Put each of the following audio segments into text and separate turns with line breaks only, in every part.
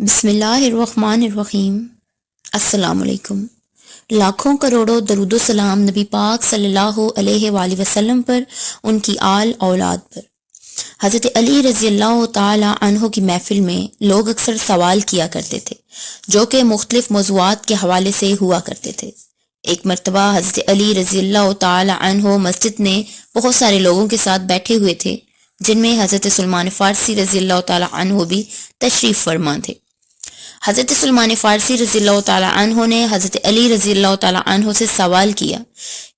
بسم اللہ الرحمن الرحیم۔ السلام علیکم۔ لاکھوں کروڑوں درود و سلام نبی پاک صلی اللہ علیہ وآلہ وسلم پر، ان کی آل اولاد پر۔ حضرت علی رضی اللہ تعالی عنہ کی محفل میں لوگ اکثر سوال کیا کرتے تھے، جو کہ مختلف موضوعات کے حوالے سے ہوا کرتے تھے۔ ایک مرتبہ حضرت علی رضی اللہ تعالی عنہ مسجد میں بہت سارے لوگوں کے ساتھ بیٹھے ہوئے تھے، جن میں حضرت سلمان فارسی رضی اللہ تعالی عنہ بھی تشریف فرما تھے۔ حضرت سلمان فارسی رضی اللہ تعالی عنہ نے حضرت علی رضی اللہ تعالی عنہ سے سوال کیا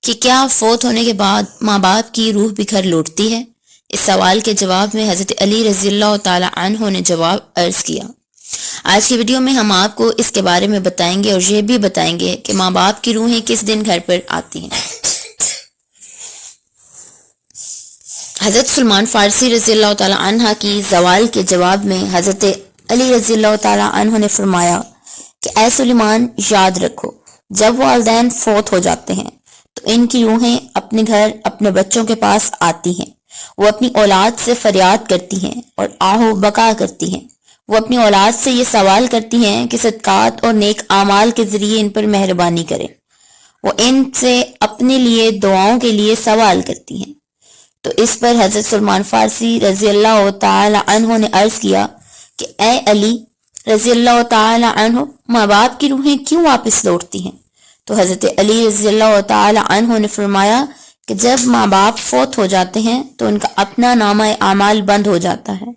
کہ کیا فوت ہونے کے بعد ماں باپ کی روح بھی گھر لوٹتی ہے؟ اس سوال کے جواب میں حضرت علی رضی اللہ تعالی عنہ نے جواب عرض کیا۔ آج کی ویڈیو میں ہم آپ کو اس کے بارے میں بتائیں گے اور یہ بھی بتائیں گے کہ ماں باپ کی روحیں کس دن گھر پر آتی ہیں۔ حضرت سلمان فارسی رضی اللہ تعالی عنہ کی سوال کے جواب میں حضرت علی رضی اللہ تعالی عنہ نے فرمایا کہ اے سلیمان، یاد رکھو، جب والدین فوت ہو جاتے ہیں تو ان کی روحیں اپنے گھر اپنے بچوں کے پاس آتی ہیں۔ وہ اپنی اولاد سے فریاد کرتی ہیں اور آہو بکا کرتی ہیں۔ وہ اپنی اولاد سے یہ سوال کرتی ہیں کہ صدقات اور نیک اعمال کے ذریعے ان پر مہربانی کریں۔ وہ ان سے اپنے لیے دعاؤں کے لیے سوال کرتی ہیں۔ تو اس پر حضرت سلمان فارسی رضی اللہ تعالی عنہ نے عرض کیا کہ اے علی رضی اللہ تعالی عنہ، ماں باپ کی روحیں کیوں واپس لوٹتی ہیں؟ تو حضرت علی رضی اللہ تعالی عنہ نے فرمایا کہ جب ماں باپ فوت ہو جاتے ہیں تو ان کا اپنا نامہ اعمال بند ہو جاتا ہے۔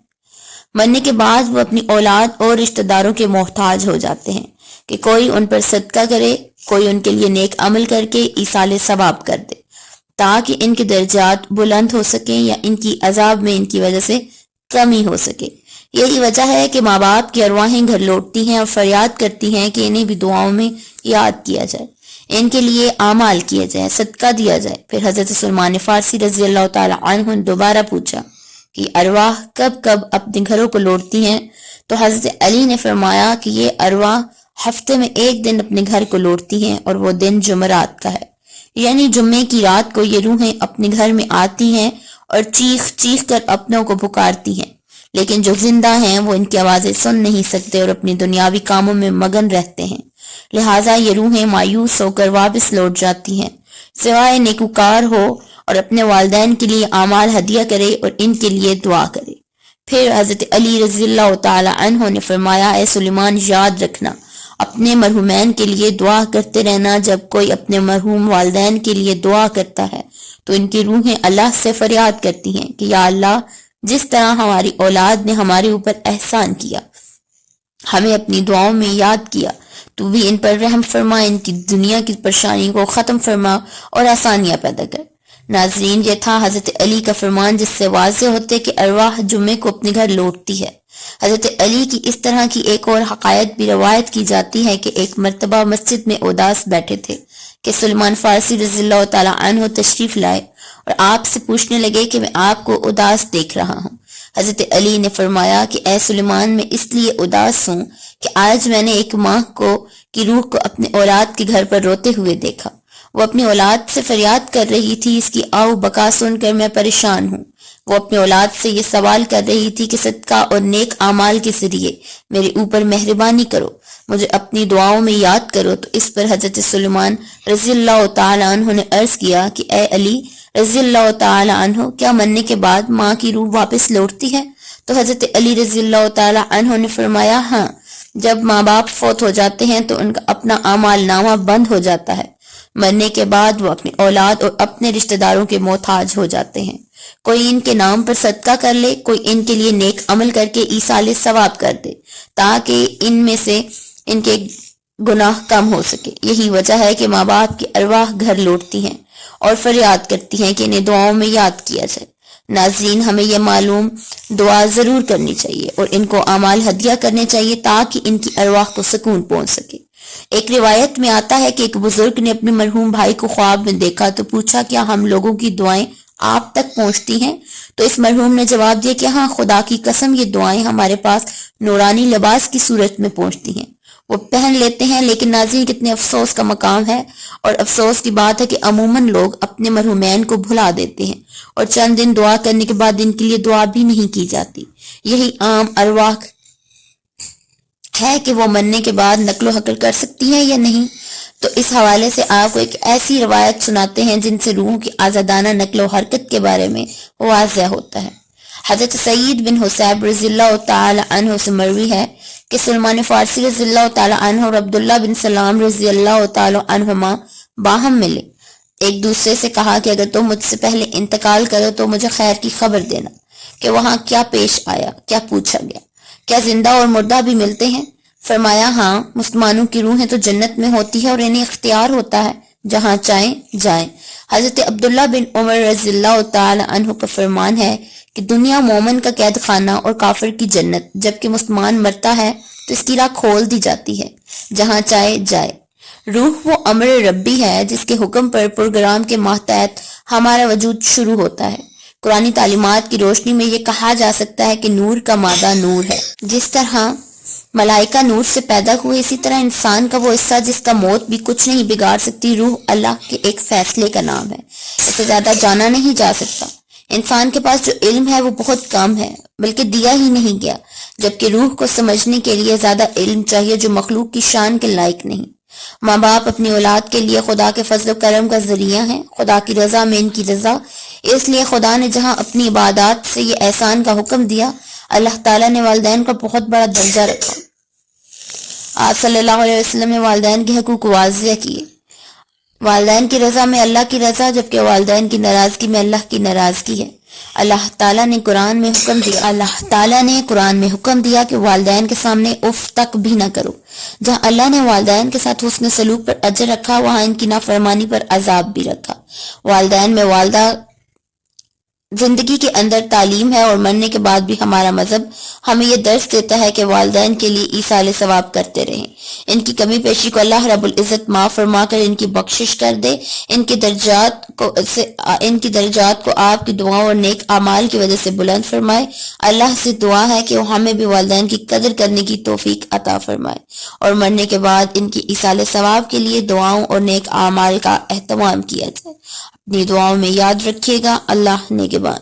مرنے کے بعد وہ اپنی اولاد اور رشتہ داروں کے محتاج ہو جاتے ہیں کہ کوئی ان پر صدقہ کرے، کوئی ان کے لیے نیک عمل کر کے ایصال ثواب کر دے، تاکہ ان کے درجات بلند ہو سکیں یا ان کی عذاب میں ان کی وجہ سے کمی ہو سکے۔ یہی وجہ ہے کہ ماں باپ کی ارواحیں گھر لوٹتی ہیں اور فریاد کرتی ہیں کہ انہیں بھی دعاؤں میں یاد کیا جائے، ان کے لیے اعمال کیا جائے، صدقہ دیا جائے۔ پھر حضرت سلمان فارسی رضی اللہ تعالی عنہ نے دوبارہ پوچھا کہ ارواح کب کب اپنے گھروں کو لوٹتی ہیں؟ تو حضرت علی نے فرمایا کہ یہ ارواح ہفتے میں ایک دن اپنے گھر کو لوٹتی ہیں، اور وہ دن جمعرات کا ہے، یعنی جمعے کی رات کو یہ روحیں اپنے گھر میں آتی ہیں اور چیخ چیخ کر اپنوں کو پکارتی ہیں، لیکن جو زندہ ہیں وہ ان کی آوازیں سن نہیں سکتے اور اپنی دنیاوی کاموں میں مگن رہتے ہیں، لہٰذا یہ روحیں مایوس ہو کر واپس لوٹ جاتی ہیں، سوائے نیکوکار ہو اور اپنے والدین کے لیے اعمال ہدیہ کرے اور ان کے لیے دعا کرے۔ پھر حضرت علی رضی اللہ تعالی عنہ نے فرمایا اے سلیمان، یاد رکھنا، اپنے مرحومین کے لیے دعا کرتے رہنا۔ جب کوئی اپنے مرحوم والدین کے لیے دعا کرتا ہے تو ان کی روحیں اللہ سے فریاد کرتی ہیں کہ یا اللہ، جس طرح ہماری اولاد نے ہمارے اوپر احسان کیا، ہمیں اپنی دعاؤں میں یاد کیا، تو بھی ان پر رحم فرما، ان کی دنیا کی پریشانی کو ختم فرما اور آسانیاں پیدا کر۔ ناظرین، یہ تھا حضرت علی کا فرمان، جس سے واضح ہوتے کہ ارواح جمعے کو اپنے گھر لوٹتی ہے۔ حضرت علی کی اس طرح کی ایک اور حقائق بھی روایت کی جاتی ہے کہ ایک مرتبہ مسجد میں اداس بیٹھے تھے کہ سلمان فارسی رضی اللہ تعالی عنہ تشریف لائے اور آپ سے پوچھنے لگے کہ میں آپ کو اداس دیکھ رہا ہوں۔ حضرت علی نے فرمایا کہ اے سلیمان، میں اس لیے اداس ہوں کہ آج میں نے ایک ماں کی روح کو اپنے اولاد کے گھر پر روتے ہوئے دیکھا۔ وہ اپنی اولاد سے فریاد کر رہی تھی، اس کی آؤ بکا سن کر میں پریشان ہوں۔ وہ اپنی اولاد سے یہ سوال کر رہی تھی کہ صدقہ اور نیک اعمال کے ذریعے میرے اوپر مہربانی کرو، مجھے اپنی دعاؤں میں یاد کرو۔ تو اس پر حضرت سلیمان رضی اللہ تعالی عنہ نے عرض کیا کہ اے علی رضی اللہ تعالی عنہ، کیا مرنے کے بعد ماں کی روح واپس لوٹتی ہے؟ تو حضرت علی رضی اللہ تعالی عنہ نے فرمایا ہاں، جب ماں باپ فوت ہو جاتے ہیں تو ان کا اپنا اعمال نامہ بند ہو جاتا ہے، مرنے کے بعد وہ اپنی اولاد اور اپنے رشتہ داروں کے محتاج ہو جاتے ہیں، کوئی ان کے نام پر صدقہ کر لے، کوئی ان کے لیے نیک عمل کر کے ایصال ثواب کر دے، تاکہ ان میں سے ان کے گناہ کم ہو سکے۔ یہی وجہ ہے کہ ماں باپ کی ارواح گھر لوٹتی ہیں اور فریاد کرتی ہیں کہ انہیں دعاؤں میں یاد کیا جائے۔ ناظرین، ہمیں یہ معلوم دعا ضرور کرنی چاہیے اور ان کو اعمال ہدیہ کرنے چاہیے تاکہ ان کی ارواح کو سکون پہنچ سکے۔ ایک روایت میں آتا ہے کہ ایک بزرگ نے اپنے مرحوم بھائی کو خواب میں دیکھا تو پوچھا کیا ہم لوگوں کی دعائیں آپ تک پہنچتی ہیں؟ تو اس مرحوم نے جواب دیا کہ ہاں، خدا کی قسم یہ دعائیں ہمارے پاس نورانی لباس کی صورت میں پہنچتی ہیں، وہ پہن لیتے ہیں۔ لیکن ناظرین، کتنے افسوس کا مقام ہے اور افسوس کی بات ہے کہ عموماً لوگ اپنے مرحومین کو بھلا دیتے ہیں اور چند دن دعا کرنے کے بعد ان کے لیے دعا بھی نہیں کی جاتی۔ یہی عام ارواح ہے کہ وہ مرنے کے بعد نقل و حقل کر سکتی ہیں یا نہیں؟ تو اس حوالے سے آپ کو ایک ایسی روایت سناتے ہیں جن سے روحوں کی آزادانہ نقل و حرکت کے بارے میں واضح ہوتا ہے۔ حضرت سعید بن حسیب رضی اللہ تعالی عنہ سے مروی ہے کہ سلمان فارسی رضی اللہ تعالی عنہ اور عبداللہ بن سلام رضی اللہ تعالی عنہما باہم ملے، ایک دوسرے سے کہا کہ اگر تم مجھ سے پہلے انتقال کرو تو مجھے خیر کی خبر دینا کہ وہاں کیا پیش آیا، کیا پوچھا گیا، کیا زندہ اور مردہ بھی ملتے ہیں؟ فرمایا ہاں، مسلمانوں کی روحیں تو جنت میں ہوتی ہے اور انہیں اختیار ہوتا ہے جہاں چاہیں جائیں۔ حضرت عبداللہ بن عمر رضی اللہ تعالی عنہ کا فرمان ہے کہ دنیا مومن کا قید خانہ اور کافر کی جنت، جبکہ مسلمان مرتا ہے تو اس کی راہ کھول دی جاتی ہے جہاں چاہے جائے۔ روح وہ امر ربی ہے جس کے حکم پر پروگرام کے ماتحت ہمارا وجود شروع ہوتا ہے۔ قرآنی تعلیمات کی روشنی میں یہ کہا جا سکتا ہے کہ نور کا مادہ نور ہے۔ جس طرح ملائکہ نور سے پیدا ہوئے، اسی طرح انسان کا وہ حصہ جس کا موت بھی کچھ نہیں بگاڑ سکتی، روح اللہ کے ایک فیصلے کا نام ہے، اسے زیادہ جانا نہیں جا سکتا۔ انسان کے پاس جو علم ہے وہ بہت کم ہے، بلکہ دیا ہی نہیں گیا، جبکہ روح کو سمجھنے کے لیے زیادہ علم چاہیے جو مخلوق کی شان کے لائق نہیں۔ ماں باپ اپنی اولاد کے لیے خدا کے فضل و کرم کا ذریعہ ہیں، خدا کی رضا میں ان کی رضا، اس لیے خدا نے جہاں اپنی عبادات سے یہ احسان کا حکم دیا، اللہ تعالیٰ نے والدین کا بہت بڑا درجہ رکھا۔ آپ صلی اللہ علیہ وسلم نے والدین کے حقوق واضح کیے، والدین کی رضا میں اللہ کی رضا، جبکہ والدین کی ناراضگی میں اللہ کی ناراضگی ہے۔ اللہ تعالیٰ نے قرآن میں حکم دیا کہ والدین کے سامنے اف تک بھی نہ کرو۔ جہاں اللہ نے والدین کے ساتھ حسن سلوک پر اجر رکھا، وہاں ان کی نافرمانی پر عذاب بھی رکھا۔ والدین میں والدہ زندگی کے اندر تعلیم ہے، اور مرنے کے بعد بھی ہمارا مذہب ہمیں یہ درس دیتا ہے کہ والدین کے لیے ایصال ثواب کرتے رہیں، ان کی کمی پیشی کو اللہ رب العزت معاف فرما کر ان کی بخشش کر دے، ان کی درجات کو آپ کی دعاؤں اور نیک اعمال کی وجہ سے بلند فرمائے۔ اللہ سے دعا ہے کہ وہ ہمیں بھی والدین کی قدر کرنے کی توفیق عطا فرمائے، اور مرنے کے بعد ان کی ایصال ثواب کے لیے دعاؤں اور نیک اعمال کا اہتمام کیا جائے۔ اپنی دعاؤں میں یاد رکھیے گا۔ اللہ نگہبان۔